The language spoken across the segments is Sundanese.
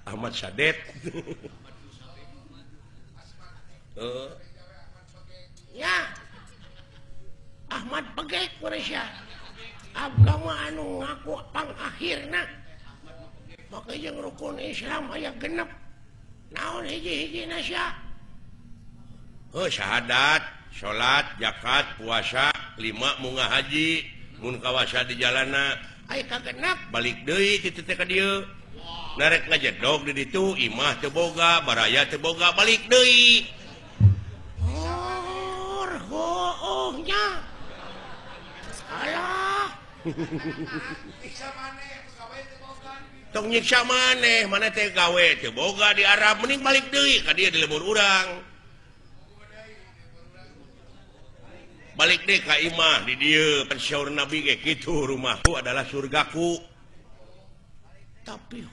Ahmad Sadet. Ya Ahmad Pegek Malaysia agama anu ngaku pang akhirna maka jeung rukun Islam aya genep naon hiji-hiji nasya Syahadat salat zakat puasa 5 munggah haji mun kawasa di jalana aya kagenep balik deui ti teh ka dieu narek ngajedog di ditu imah teu boga baraya teu boga balik deui nya alah tong nyiksa maneh mana teh gawe teu boga di Arab mending balik deui ka dieu di lembur urang balik deh ka imah di dieu pensiun Nabi kayak gitu rumahku adalah surgaku tapi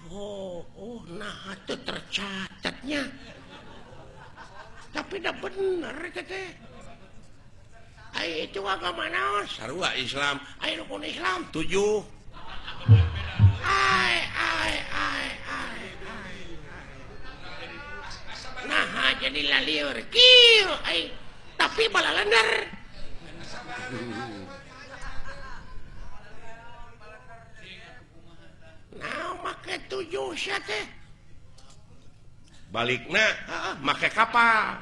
nah itu tercatatnya tapi dah bener teh ai itu agama naon sarua Islam ai rukun Islam 7 ai nah jadi lalieur kieu ai tapi balalender nah make 7 sia teh balikna make kapal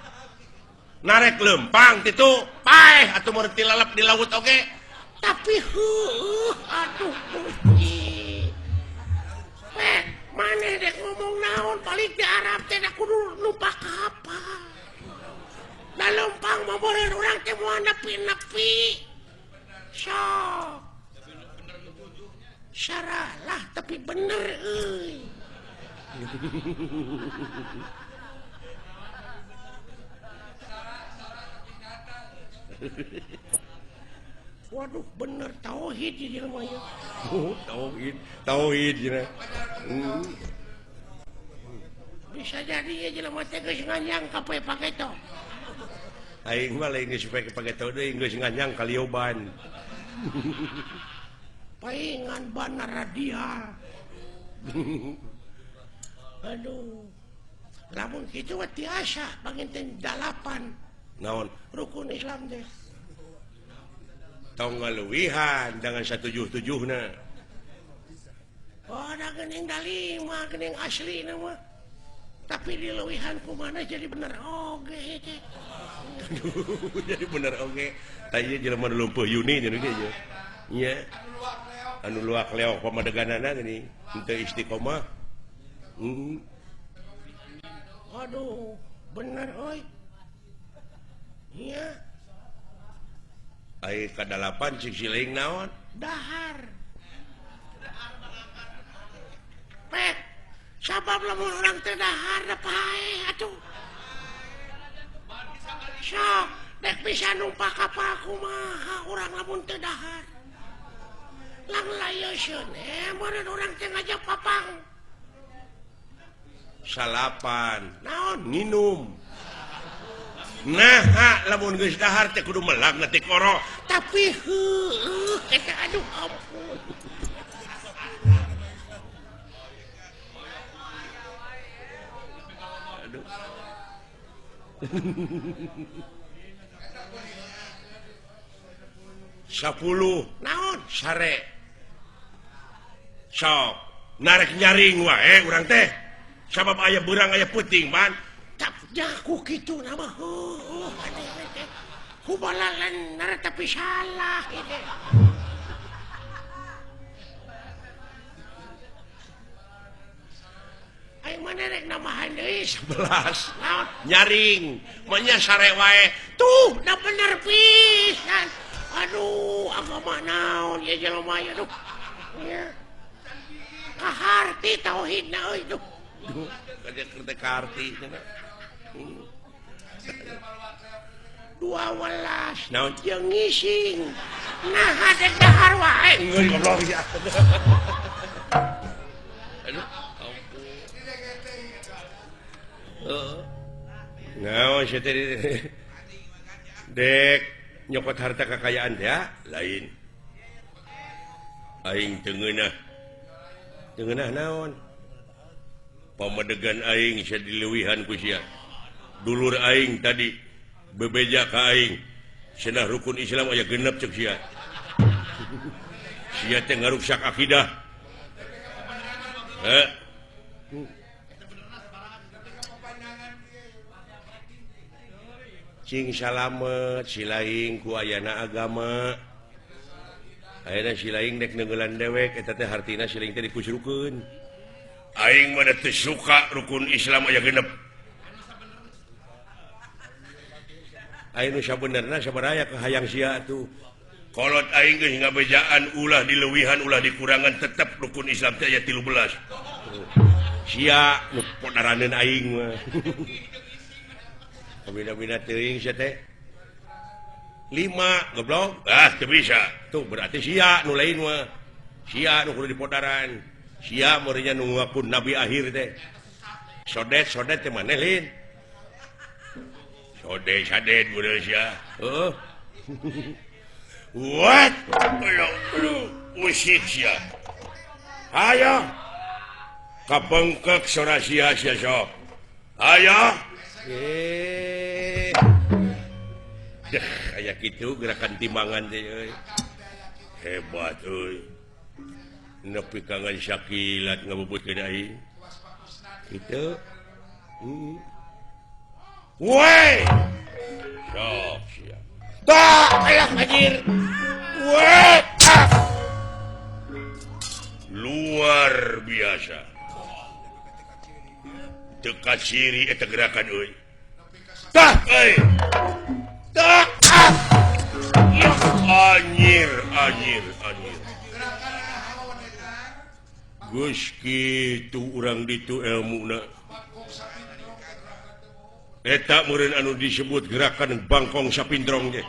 narek lempang titu paeh atuh mun tilalap di laut oge tapi aduh maneh dek ngomong naon balik di Arab teh kudu numpak kapal da lempang mah boleh urang teh moal nepi-nepi sok syaralah tapi bener euy waduh bener tauhid di jelema ya tauhid cenah bisa jadi ya jelema teh geus nganyang ka pake to aing mah lain geus pake to deui geus nganyang ka lioban paingan bana radial aduh lamun kitu mah tiasa panginten 8 naon rukun Islam teh tong ngaluwihan dengan 177 na ada geuning da 5 geuning asli na mah tapi dileuwihan kumana jadi bener oge teh jadi bener oge tanya jelema nu lumpuh Yuni nya ge nya anu luak leok pamadeganana gini henteu istiqomah aduh bener euy iya ai kadalapan cik siling naon dahar pek sabab lamun urang teh dahar da pae atuh sok dek bisa numpak kapal kumaha urang lamun teu dahar lang layeusieun meureun urang teh ngajak papang salapan naon nginum nah lamun geus dahar teh kudu melag na teh koro tapi eta aduh ampun aduh 10 naon sare sok narek nyaring wae urang teh sabab aya beurang aya peuting ban tak jaku kitu nama kubalalan nara tapi salah ini ayo mana rek namahan deui 11 nyaring manya sare wae tuh da bener pisan aduh agama naon ya jelema ya duh ya kaharti tauhidna euy duh kerja kerja karti 12 naon jeung ngising nah hadek dahar wae ngeun goblok ya aduh naon sih tadi dek nyokot harta kekayaan ya lain aing teu ngeunah dengan naon pamadegan aing sia dilewihan ku sia dulur aing tadi bebeja ka aing cenah rukun Islam aya genep cek sia sia teh ngaruksak akidah cing salamet silaing ku ayana agama ayeuna silaing dek nenggelan dewek eta teh hartina silaing teh dikusrukeun aing mah teu suka rukun Islam aya genep aing nu sabenerna sabaraha ke hayang sia atuh kolot aing geus ngabejaan ulah dileuwihan ulah dikurangan tetep rukun Islam teh aya 13 sia nu podaraneun aing mah bina-bina teuing sia teh 5 goblok teu bisa tuh berarti sia nu lain mah sia nu kudu dipodaran sia meureunnya nu ngaku nabi akhir teh sodet teh maneh lin sodet bener sia what usit sia hayo kapengkek sora sia sok hayo kayak gitu gerakan timbangan teh hebat euy nepi ka ngasyakilat ngabubutkeun aing kitu weh sok sia tah aya anjir weh luar biasa teu kasiri eta gerakan euy tah tah ya anjir geus kitu urang ditu ilmuna eta meureun anu disebut gerakan bangkong sapindrong teh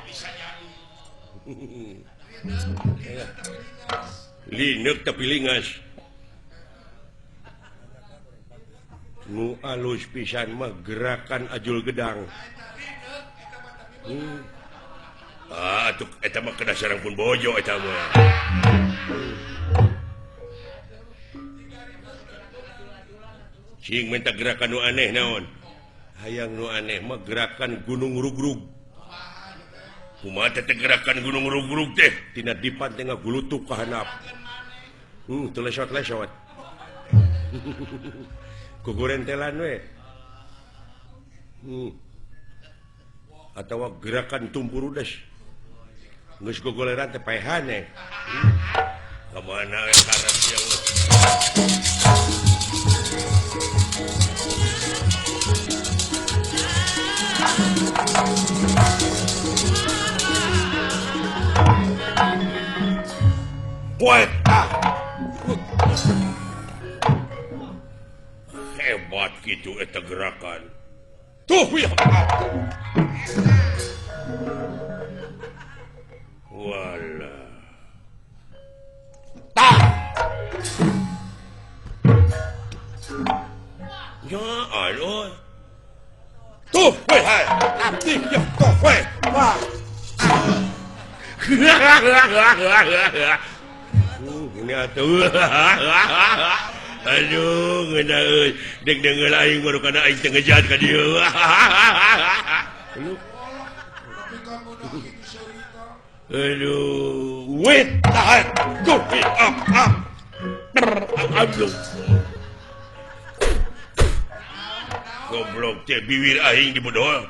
lineuk tapi lingas nu alus pisan mah gerakan ajul gedang atuh eta mah kada sareng pun bojo eta mah cing minta gerakan nu aneh naon hayang nu aneh mah gerakan gunung rugrug kumaha teh gerakan gunung rugrug teh tina dipan teh ngagulutuk ka handap teu lesot-lesot kugurentelan we atawa gerakan tumpurudes geus gogoleran teh paehan kamana we karep ya Allah hebat gitu eta gerakan tuh ya wala tah ya aloy tuh weh hai abdi ya tuh weh wah ini atuh aduh ngena euy dek deungeul aing baru kana aing teu ngejat ka dieu aduh wait tahan go up aduh goblok teh bibir aing dibodol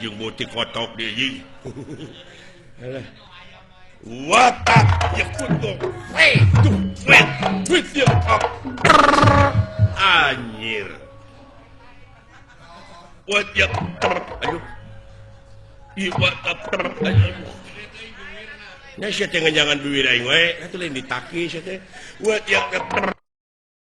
jeung butik kotok dia jeung alah watak ya kudu wait with you up anjir what ya aduh iwat anjir nya sia teh jangan bibir aing we atuh lain ditaki sia teh what ya